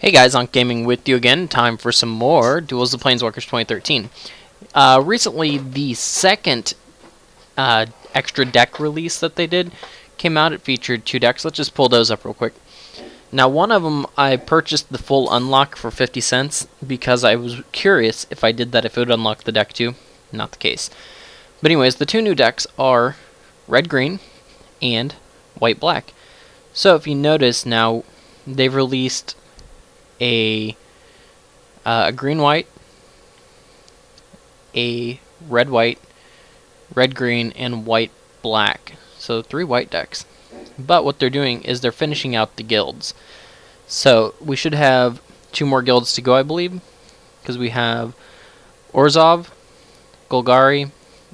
Hey guys, ankhgaming with you again. Time for some more Duels of Planeswalkers 2013. Recently, the second extra deck release that they did came out. It featured two decks. Let's just pull those up real quick. Now, one of them, I purchased the full unlock for 50 cents because I was curious if I did that, if it would unlock the deck too. Not the case. But anyways, the two new decks are red-green and white-black. So if you notice now, they've released a green-white, a red-white, red-green, and white-black. So 3 white decks. But what they're doing is they're finishing out the guilds. So we should have 2 more guilds to go, I believe. Because we have Orzhov, Golgari,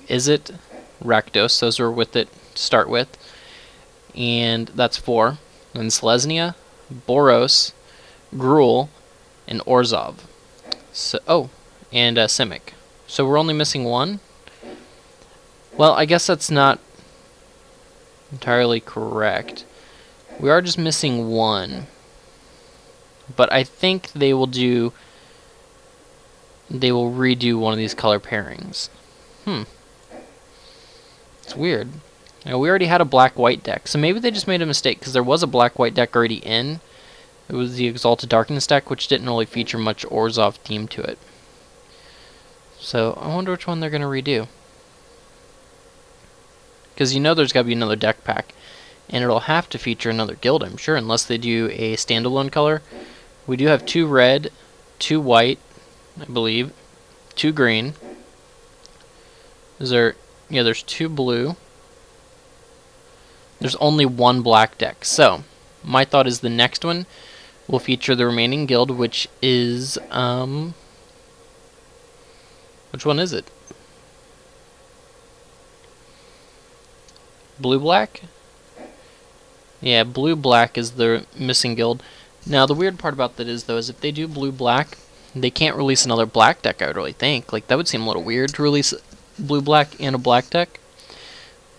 Izzet, Rakdos. Those are with it to start with. And that's 4. And Selesnya, Boros, Gruul, and Orzhov. So, and Simic. So we're only missing 1. Well, I guess that's not entirely correct. We are just missing 1. But I think they will redo one of these color pairings. It's weird. Now, we already had a black-white deck, so maybe they just made a mistake, because there was a black-white deck already in. It was the Exalted Darkness deck, which didn't really feature much Orzhov theme to it. So, I wonder which one they're going to redo. Because you know there's got to be another deck pack. And it'll have to feature another guild, I'm sure, unless they do a standalone color. We do have 2 red, 2 white, I believe, 2 green. There's 2 blue. There's only 1 black deck. So, my thought is the next one will feature the remaining guild, which is, which one is it? Blue-black? Yeah, blue-black is the missing guild. Now, the weird part about that is, though, is if they do blue-black, they can't release another black deck, I would really think. Like, that would seem a little weird to release blue-black and a black deck.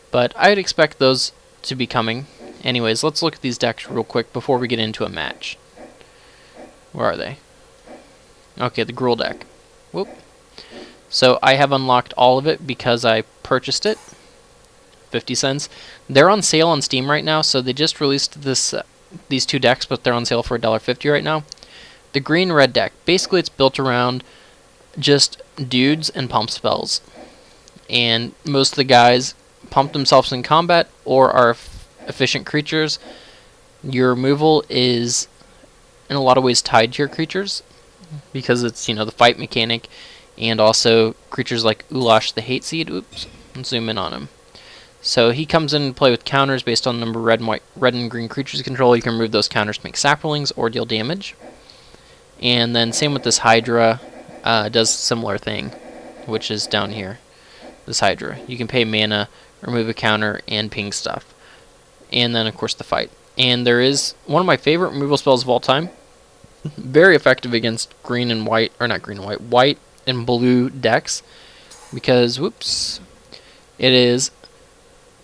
But I would expect those to be coming. Anyways, let's look at these decks real quick before we get into a match. Where are they? Okay, the Gruul deck. Whoop. So I have unlocked all of it because I purchased it. 50 cents. They're on sale on Steam right now, so they just released these 2 decks, but they're on sale for $1.50 right now. The green-red deck, basically it's built around just dudes and pump spells. And most of the guys pump themselves in combat or are efficient creatures. Your removal is in a lot of ways tied to your creatures because it's, the fight mechanic, and also creatures like Ulash the Hate Seed. Oops, let's zoom in on him. So he comes in and play with counters based on the number of red and green creatures you control. You can remove those counters to make saplings or deal damage. And then same with this Hydra, does a similar thing, which is down here. This Hydra. You can pay mana, remove a counter, and ping stuff. And then, of course, the fight. And there is one of my favorite removal spells of all time. Very effective against green and white, or not green and white, white and blue decks. Because, whoops, it is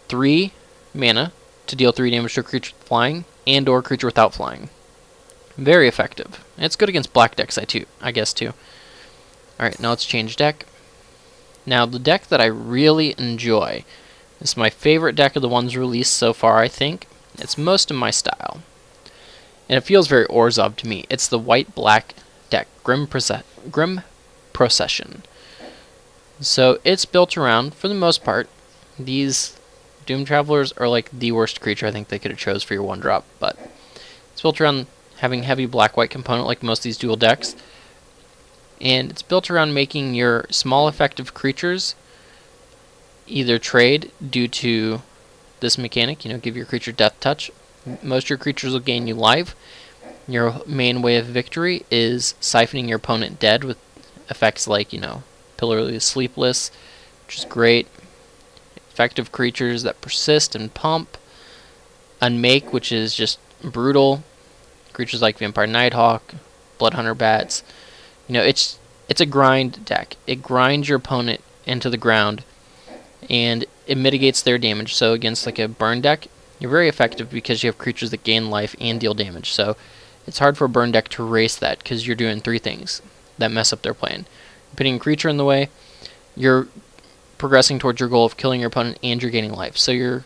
3 mana to deal 3 damage to a creature with flying and or a creature without flying. Very effective. And it's good against black decks, I guess, too. Alright, now let's change deck. Now, the deck that I really enjoy, this is my favorite deck of the ones released so far, I think. It's most of my style. And it feels very Orzhov to me. It's the white-black deck, Grim Procession. So, it's built around, for the most part, these Doom Travelers are like the worst creature I think they could have chose for your 1-drop. But it's built around having heavy black-white component like most of these dual decks. And it's built around making your small effective creatures either trade due to this mechanic, give your creature death touch. Most of your creatures will gain you life. Your main way of victory is siphoning your opponent dead with effects like, Pillar of the Sleepless, which is great. Effective creatures that persist and pump. Unmake, which is just brutal. Creatures like Vampire Nighthawk, Bloodhunter Bats. It's a grind deck. It grinds your opponent into the ground, and it mitigates their damage. So against like a burn deck, you're very effective because you have creatures that gain life and deal damage. So it's hard for a burn deck to erase that because you're doing three things that mess up their plan. You're putting a creature in the way, you're progressing towards your goal of killing your opponent, and you're gaining life. So you're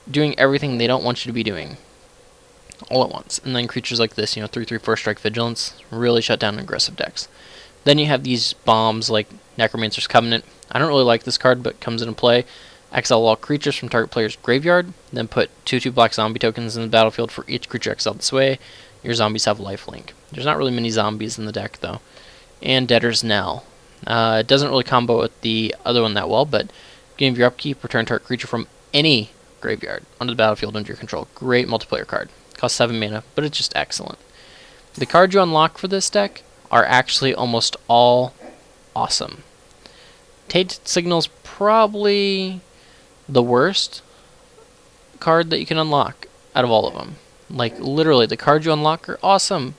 doing everything they don't want you to be doing all at once. And then creatures like this, 3/3 First Strike Vigilance, really shut down aggressive decks. Then you have these bombs like Necromancer's Covenant. I don't really like this card, but comes into play. Exile all creatures from target player's graveyard, then put 2/2 black zombie tokens in the battlefield for each creature exiled this way. Your zombies have lifelink. There's not really many zombies in the deck, though. And Debtor's Knell. It doesn't really combo with the other one that well, but beginning of your upkeep, return target creature from any graveyard onto the battlefield under your control. Great multiplayer card. Costs 7 mana, but it's just excellent. The cards you unlock for this deck are actually almost all awesome. Tainted Signal's probably the worst card that you can unlock out of all of them. Like, literally, the cards you unlock are awesome.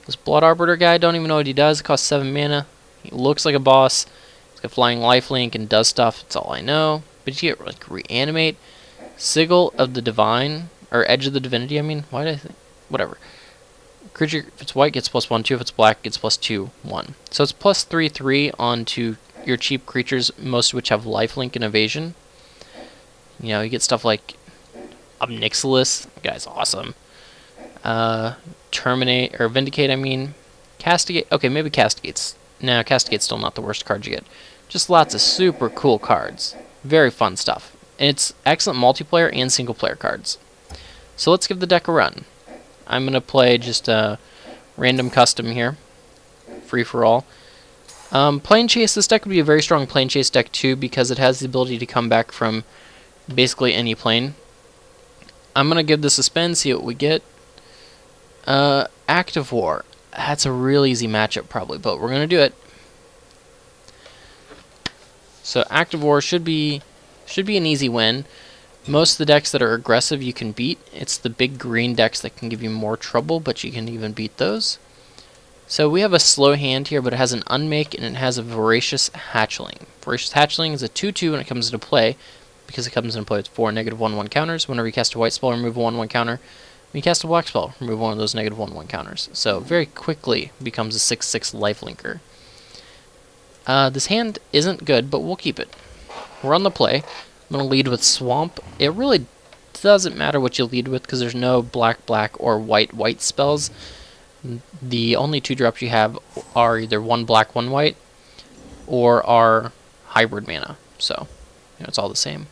This Blood Arbiter guy, don't even know what he does. It costs 7 mana. He looks like a boss. He's got flying lifelink and does stuff. That's all I know. But you get, like, Reanimate. Sigil of the Divine, or Edge of the Divinity, I mean. Why did I think? Whatever. Creature, if it's white, gets +1/+2. If it's black, gets +2/+1. So it's +3/3 onto your cheap creatures, most of which have lifelink and evasion. You get stuff like Obnixilis. That guy's awesome. Terminate, or Vindicate, I mean. Castigate. Okay, maybe Castigate's. No, Castigate's still not the worst card you get. Just lots of super cool cards. Very fun stuff. And it's excellent multiplayer and single player cards. So let's give the deck a run. I'm going to play just a random custom here. Free for all. Plane Chase, this deck would be a very strong Plane Chase deck too, because it has the ability to come back from basically any plane. I'm going to give this a spin, see what we get. Active War. That's a real easy matchup probably, but we're going to do it. So Active War should be an easy win. Most of the decks that are aggressive you can beat. It's the big green decks that can give you more trouble, but you can even beat those. So we have a slow hand here, but it has an Unmake and it has a Voracious Hatchling. Voracious Hatchling is a 2/2 when it comes into play. Because it comes into play with 4 -1/1 counters. Whenever you cast a white spell, remove a 1/1 counter. When you cast a black spell, remove one of those -1/1 counters. So very quickly becomes a 6/6 lifelinker. This hand isn't good, but we'll keep it. We're on the play. I'm going to lead with Swamp. It really doesn't matter what you lead with because there's no black or white spells. The only 2-drops you have are either 1 black, 1 white, or are hybrid mana. So, it's all the same.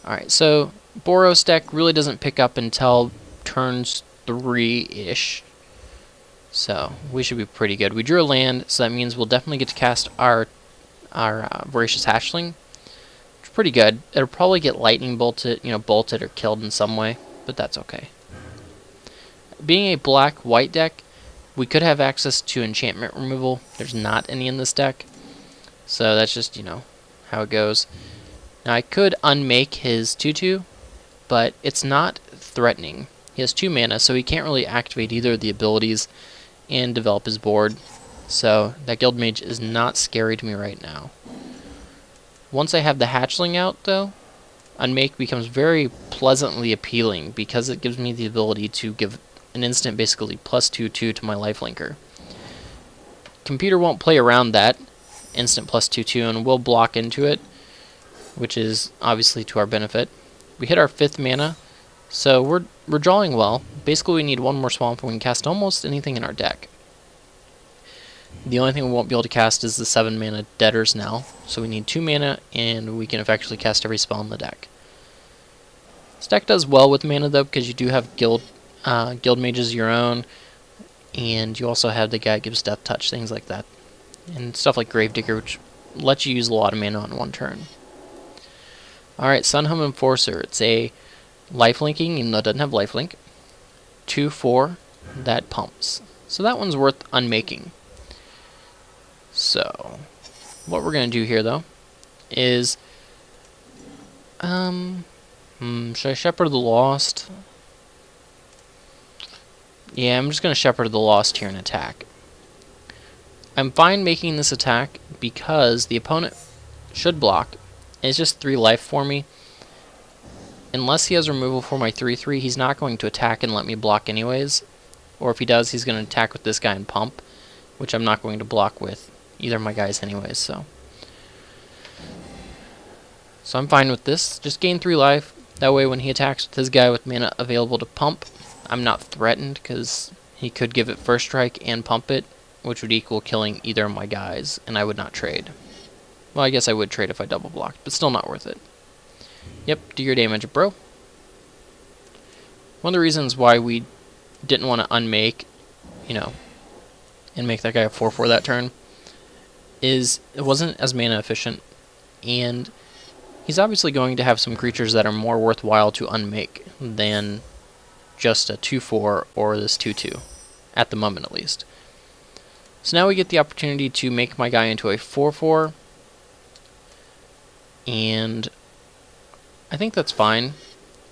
Alright, so Boros deck really doesn't pick up until turns 3-ish. So, we should be pretty good. We drew a land, so that means we'll definitely get to cast our Voracious Hatchling. It's pretty good. It'll probably get lightning bolted, bolted or killed in some way, but that's okay. Being a black-white deck, we could have access to enchantment removal. There's not any in this deck. So that's just, how it goes. Now I could unmake his 2/2, but it's not threatening. He has 2 mana, so he can't really activate either of the abilities and develop his board. So that Guildmage is not scary to me right now. Once I have the Hatchling out, though, Unmake becomes very pleasantly appealing because it gives me the ability to give an instant basically +2/2 to my lifelinker. Computer won't play around that instant +2/2 and will block into it, which is obviously to our benefit. We hit our 5th mana, so we're drawing well. Basically we need 1 more swamp and we can cast almost anything in our deck. The only thing we won't be able to cast is the 7 mana Debtor's Knell, so we need 2 mana and we can effectively cast every spell in the deck. This deck does well with mana though, because you do have guild mages of your own, and you also have the guy that gives Death Touch, things like that. And stuff like Gravedigger, which lets you use a lot of mana on 1 turn. Alright, Sunhum Enforcer. It's a lifelinking, even though it doesn't have lifelink. 2/4 that pumps. So that one's worth unmaking. So, what we're going to do here, though, is... should I Shepherd of the Lost? Yeah, I'm just going to Shepherd of the Lost here and attack. I'm fine making this attack because the opponent should block. It's just 3 life for me. unless he has removal for my 3/3, he's not going to attack and let me block anyways. Or if he does, he's going to attack with this guy and pump, which I'm not going to block with either of my guys anyways, so I'm fine with this. Just gain 3 life. That way when he attacks with his guy with mana available to pump, I'm not threatened, because he could give it first strike and pump it, which would equal killing either of my guys, and I would not trade. Well, I guess I would trade if I double blocked, but still not worth it. Yep, do your damage, bro. One of the reasons why we didn't want to unmake, you know, and make that guy a 4/4 that turn, is it wasn't as mana efficient, and he's obviously going to have some creatures that are more worthwhile to unmake than just a 2/4 or this 2/2, at the moment at least. So now we get the opportunity to make my guy into a 4/4, and I think that's fine.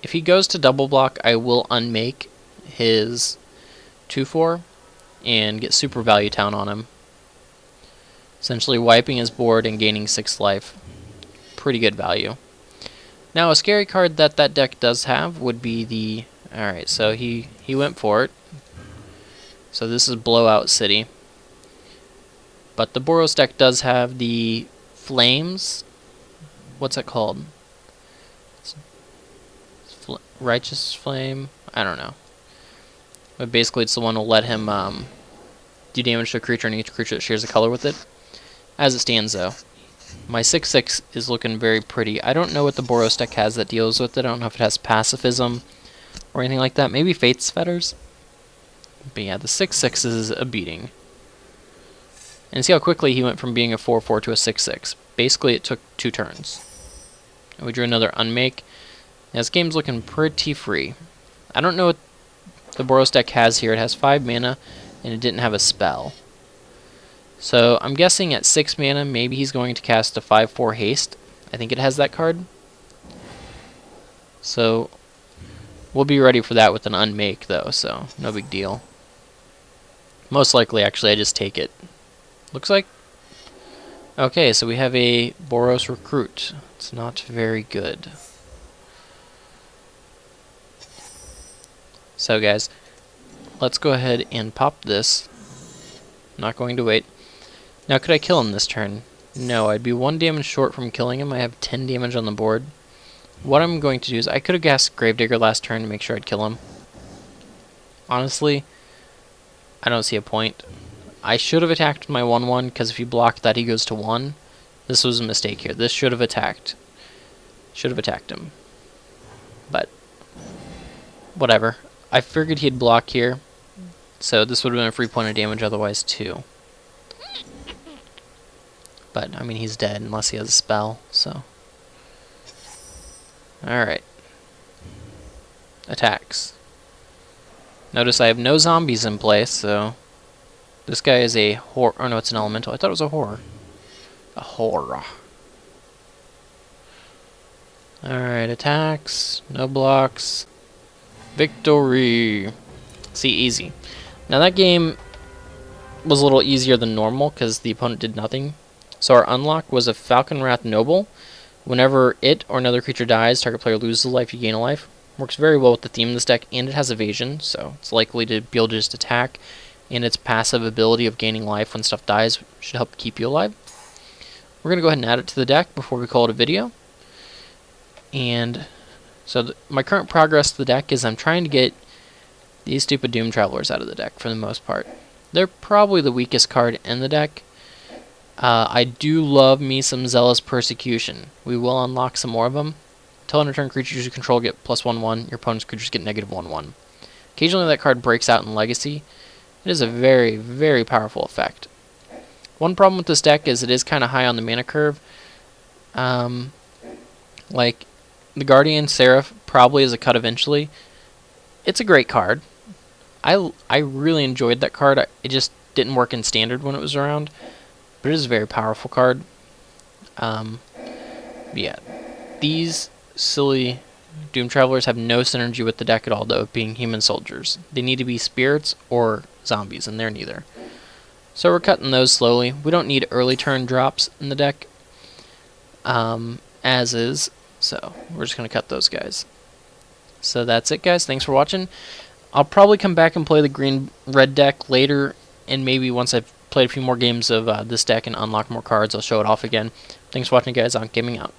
If he goes to double block, I will unmake his 2/4 and get super value town on him, essentially wiping his board and gaining 6 life. Pretty good value. Now a scary card that deck does have would be the... Alright, so he went for it. So this is Blowout City. But the Boros deck does have the Flames. What's it called? Righteous Flame? I don't know. But basically it's the one that will let him do damage to a creature and each creature that shares a color with it. As it stands though, my 6/6 is looking very pretty. I don't know what the Boros deck has that deals with it. I don't know if it has pacifism or anything like that. Maybe Fate's Fetters? But yeah, the 6/6 is a beating. And see how quickly he went from being a 4/4 to a 6/6. Basically it took 2 turns. And we drew another unmake. Now this game's looking pretty free. I don't know what the Boros deck has here. It has 5 mana, and it didn't have a spell. So I'm guessing at 6 mana, maybe he's going to cast a 5/4 haste. I think it has that card. So we'll be ready for that with an unmake, though, so no big deal. Most likely, actually, I just take it. Looks like... Okay, so we have a Boros recruit. It's not very good. So guys, let's go ahead and pop this. Not going to wait. Now could I kill him this turn? No, I'd be 1 damage short from killing him. I have 10 damage on the board. What I'm going to do is, I could have cast Gravedigger last turn to make sure I'd kill him. Honestly, I don't see a point. I should have attacked with my 1/1, because if he blocked that he goes to 1. This was a mistake here. This should have attacked. Should have attacked him. But, whatever. I figured he'd block here, so this would have been a free point of damage otherwise too. But, I mean, he's dead unless he has a spell, so... Alright. Attacks. Notice I have no zombies in place, so... This guy is a horror... Oh no, it's an elemental. I thought it was a horror. A horror. Alright, attacks. No blocks. Victory! See, easy. Now that game was a little easier than normal because the opponent did nothing. So our unlock was a Falconwrath Noble. Whenever it or another creature dies, target player loses a life, you gain a life. Works very well with the theme of this deck, and it has evasion, so it's likely to be able to just attack. And its passive ability of gaining life when stuff dies should help keep you alive. We're going to go ahead and add it to the deck before we call it a video. And... so my current progress to the deck is I'm trying to get these stupid Doom Travelers out of the deck for the most part. They're probably the weakest card in the deck. I do love me some Zealous Persecution. We will unlock some more of them. Until end of turn, creatures you control get +1/1. Your opponent's creatures get -1/1. Occasionally that card breaks out in Legacy. It is a very, very powerful effect. One problem with this deck is it is kind of high on the mana curve. Like... the Guardian Seraph probably is a cut eventually. It's a great card. I really enjoyed that card. It just didn't work in Standard when it was around. But it is a very powerful card. Yeah. These silly Doom Travelers have no synergy with the deck at all, though, being human soldiers. They need to be spirits or zombies, and they're neither. So we're cutting those slowly. We don't need early turn drops in the deck. As is. So, we're just going to cut those guys. So that's it, guys. Thanks for watching. I'll probably come back and play the green-red deck later, and maybe once I've played a few more games of this deck and unlock more cards, I'll show it off again. Thanks for watching, guys. Ankhgaming out.